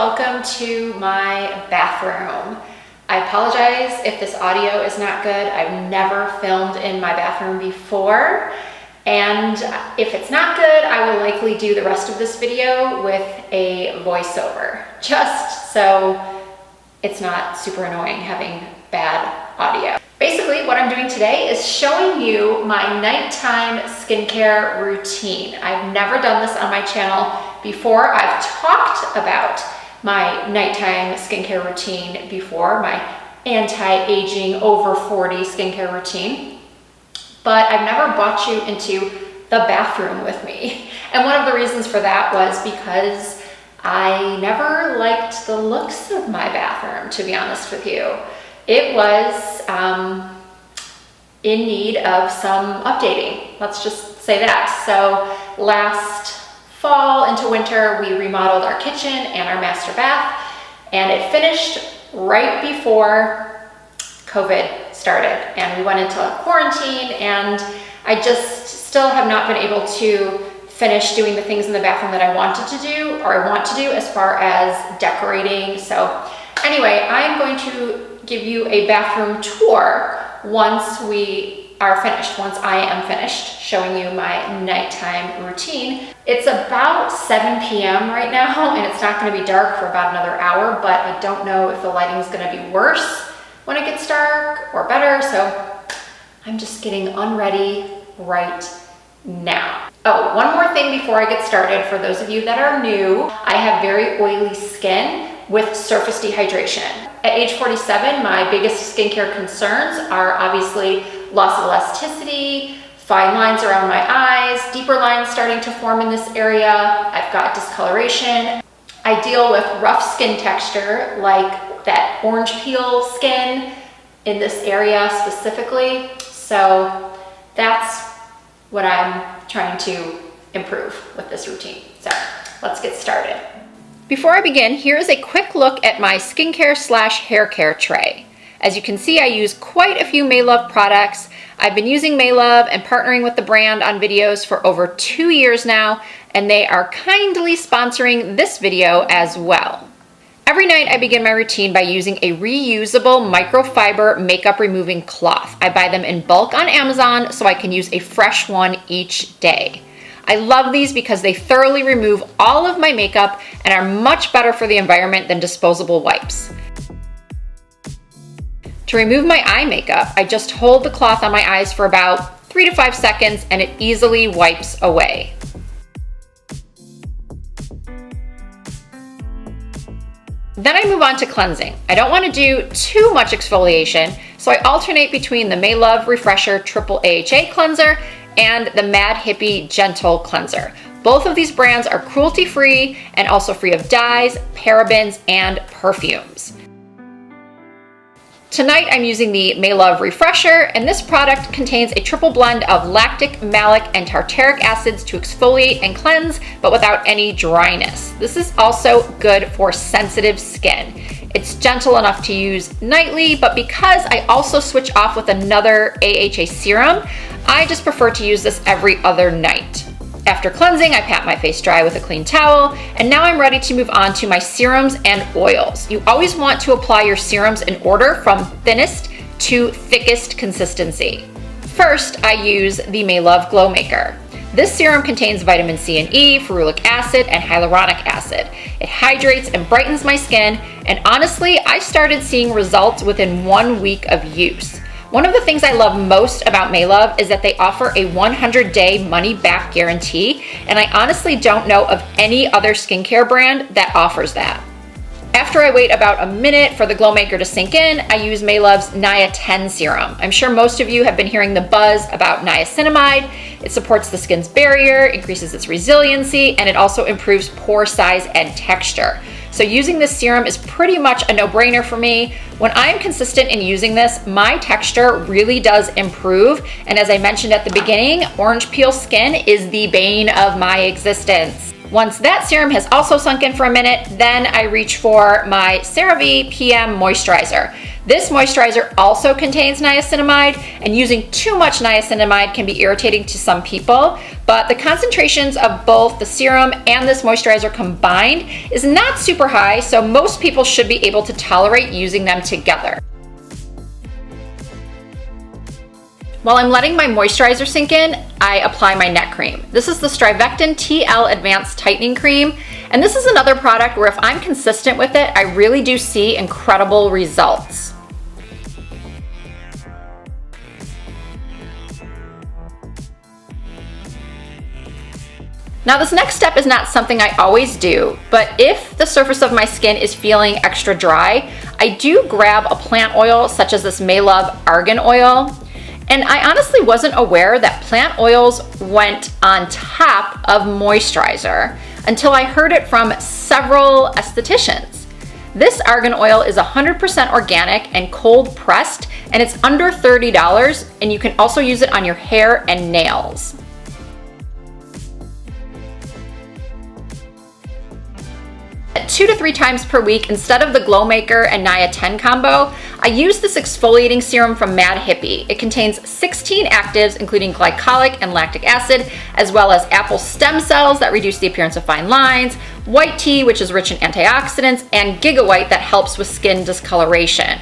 welcome to my bathroom. I apologize if this audio is not good. I've never filmed in my bathroom before, and if it's not good, I will likely do the rest of this video with a voiceover, just so it's not super annoying having bad audio. Basically, what I'm doing today is showing you my nighttime skincare routine. I've never done this on my channel before. I've talked about my nighttime skincare routine before, my anti-aging over 40 skincare routine, but I've never brought you into the bathroom with me. And one of the reasons for that was because I never liked the looks of my bathroom, to be honest with you. It was in need of some updating, let's just say that. So last fall into winter, we remodeled our kitchen and our master bath, and it finished right before COVID started, and we went into quarantine, and I just still have not been able to finish doing the things in the bathroom that I wanted to do, or I want to do, as far as decorating. So anyway, I'm going to give you a bathroom tour once we are finished, once I am finished showing you my nighttime routine. It's about 7 p.m. right now, and it's not going to be dark for about another hour, but I don't know if the lighting is going to be worse when it gets dark or better, so I'm just getting unready right now. Oh, one more thing before I get started. For those of you that are new, I have very oily skin with surface dehydration. At age 47, my biggest skincare concerns are obviously loss of elasticity, fine lines around my eyes, deeper lines starting to form in this area. I've got discoloration. I deal with rough skin texture, like that orange peel skin in this area specifically. So that's what I'm trying to improve with this routine. So let's get started. Before I begin, here is a quick look at my skincare / hair care tray. As you can see, I use quite a few Maylove products. I've been using Maylove and partnering with the brand on videos for over 2 years now, and they are kindly sponsoring this video as well. Every night I begin my routine by using a reusable microfiber makeup removing cloth. I buy them in bulk on Amazon so I can use a fresh one each day. I love these because they thoroughly remove all of my makeup and are much better for the environment than disposable wipes. To remove my eye makeup, I just hold the cloth on my eyes for about 3 to 5 seconds and it easily wipes away. Then I move on to cleansing. I don't want to do too much exfoliation, so I alternate between the Maylove Refresher Triple AHA Cleanser and the Mad Hippie Gentle Cleanser. Both of these brands are cruelty-free and also free of dyes, parabens, and perfumes. Tonight I'm using the Maylove Refresher, and this product contains a triple blend of lactic, malic, and tartaric acids to exfoliate and cleanse, but without any dryness. This is also good for sensitive skin. It's gentle enough to use nightly, but because I also switch off with another AHA serum, I just prefer to use this every other night. After cleansing, I pat my face dry with a clean towel, and now I'm ready to move on to my serums and oils. You always want to apply your serums in order from thinnest to thickest consistency. First, I use the Maylove Glow Maker. This serum contains vitamin C and E, ferulic acid, and hyaluronic acid. It hydrates and brightens my skin, and honestly, I started seeing results within 1 week of use. One of the things I love most about Maylove is that they offer a 100-day money-back guarantee, and I honestly don't know of any other skincare brand that offers that. After I wait about a minute for the Glow Maker to sink in, I use Maylove's Nia10 serum. I'm sure most of you have been hearing the buzz about niacinamide. It supports the skin's barrier, increases its resiliency, and it also improves pore size and texture. So using this serum is pretty much a no-brainer for me. When I'm consistent in using this, my texture really does improve. And as I mentioned at the beginning, orange peel skin is the bane of my existence. Once that serum has also sunk in for a minute, then I reach for my CeraVe PM Moisturizer. This moisturizer also contains niacinamide, and using too much niacinamide can be irritating to some people, but the concentrations of both the serum and this moisturizer combined is not super high, so most people should be able to tolerate using them together. While I'm letting my moisturizer sink in, I apply my neck cream. This is the Strivectin TL Advanced Tightening Cream, and this is another product where if I'm consistent with it, I really do see incredible results. Now this next step is not something I always do, but if the surface of my skin is feeling extra dry, I do grab a plant oil such as this May Love Argan Oil. And I honestly wasn't aware that plant oils went on top of moisturizer until I heard it from several estheticians. This argan oil is 100% organic and cold pressed, and it's under $30, and you can also use it on your hair and nails. At 2 to 3 times per week, instead of the Glow Maker and Nia 10 combo, I use this exfoliating serum from Mad Hippie. It contains 16 actives, including glycolic and lactic acid, as well as apple stem cells that reduce the appearance of fine lines, white tea, which is rich in antioxidants, and Giga White that helps with skin discoloration.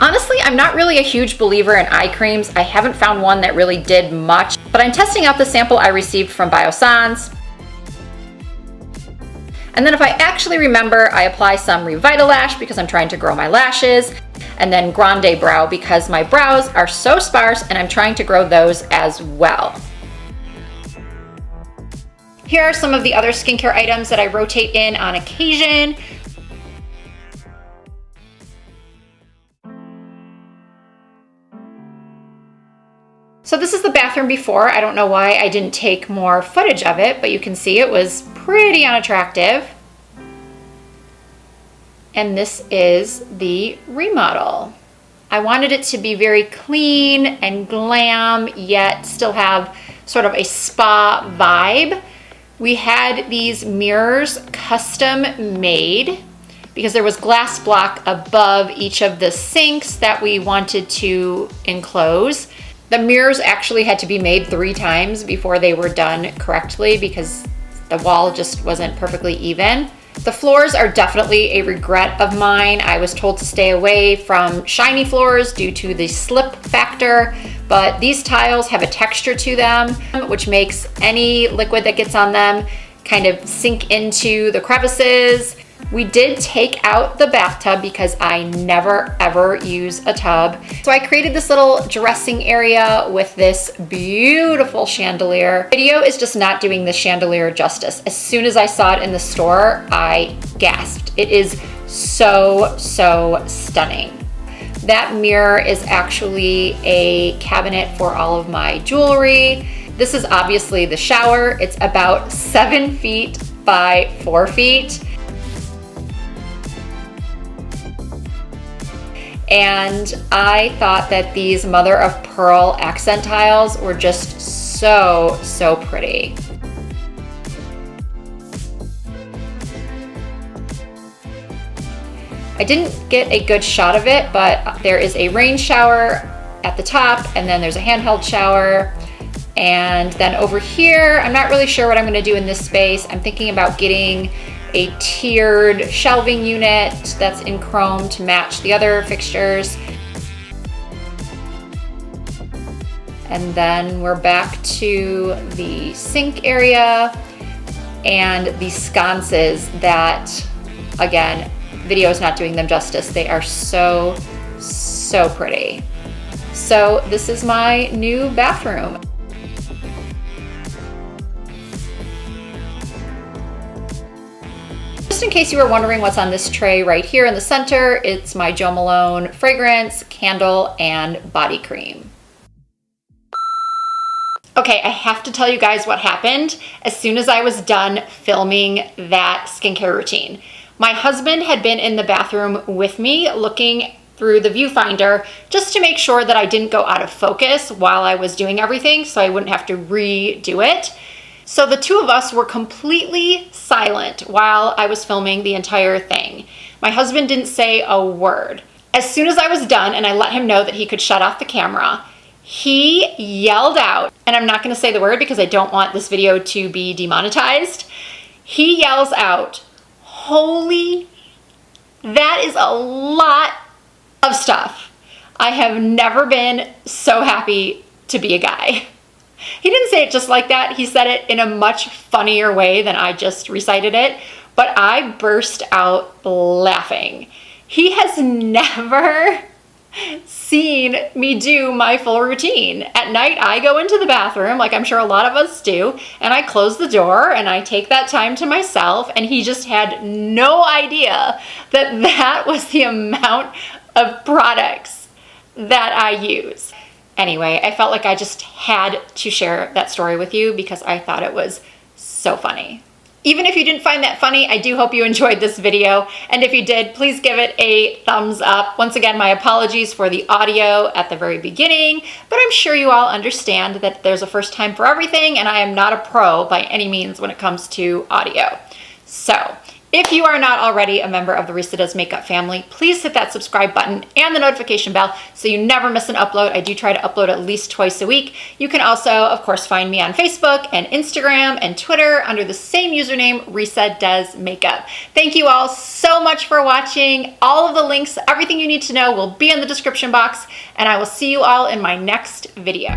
Honestly, I'm not really a huge believer in eye creams. I haven't found one that really did much, but I'm testing out the sample I received from Biossance. And then if I actually remember, I apply some Revitalash because I'm trying to grow my lashes, and then Grande Brow because my brows are so sparse and I'm trying to grow those as well. Here are some of the other skincare items that I rotate in on occasion. So this is the bathroom before. I don't know why I didn't take more footage of it, but you can see it was pretty unattractive. And this is the remodel. I wanted it to be very clean and glam, yet still have sort of a spa vibe. We had these mirrors custom made because there was glass block above each of the sinks that we wanted to enclose. The mirrors actually had to be made 3 times before they were done correctly because the wall just wasn't perfectly even. The floors are definitely a regret of mine. I was told to stay away from shiny floors due to the slip factor, but these tiles have a texture to them, which makes any liquid that gets on them kind of sink into the crevices. We did take out the bathtub because I never ever use a tub. So I created this little dressing area with this beautiful chandelier. Video is just not doing this chandelier justice. As soon as I saw it in the store, I gasped. It is so stunning. That mirror is actually a cabinet for all of my jewelry. This is obviously the shower. It's about 7 feet by 4 feet. And I thought that these mother of pearl accent tiles were just so pretty. I didn't get a good shot of it, but there is a rain shower at the top, and then there's a handheld shower. And then over here, I'm not really sure what I'm gonna do in this space. I'm thinking about getting a tiered shelving unit that's in chrome to match the other fixtures. And then we're back to the sink area and the sconces that, again, video is not doing them justice. They are so pretty. So this is my new bathroom. Just in case you were wondering what's on this tray right here in the center, it's my Jo Malone fragrance, candle, and body cream. Okay, I have to tell you guys what happened as soon as I was done filming that skincare routine. My husband had been in the bathroom with me looking through the viewfinder just to make sure that I didn't go out of focus while I was doing everything so I wouldn't have to redo it. So the two of us were completely silent while I was filming the entire thing. My husband didn't say a word. As soon as I was done and I let him know that he could shut off the camera, he yelled out, and I'm not gonna say the word because I don't want this video to be demonetized. He yells out, "Holy, that is a lot of stuff. I have never been so happy to be a guy." He didn't say it just like that. He said it in a much funnier way than I just recited it, but I burst out laughing. He has never seen me do my full routine. At night, I go into the bathroom, like I'm sure a lot of us do, and I close the door and I take that time to myself, and he just had no idea that that was the amount of products that I use. Anyway, I felt like I just had to share that story with you because I thought it was so funny. Even if you didn't find that funny, I do hope you enjoyed this video. And if you did, please give it a thumbs up. Once again, my apologies for the audio at the very beginning, but I'm sure you all understand that there's a first time for everything, and I am not a pro by any means when it comes to audio. So, if you are not already a member of the Risa Does Makeup family, please hit that subscribe button and the notification bell so you never miss an upload. I do try to upload at least twice a week. You can also, of course, find me on Facebook and Instagram and Twitter under the same username, Risa Does Makeup. Thank you all so much for watching. All of the links, everything you need to know will be in the description box, and I will see you all in my next video.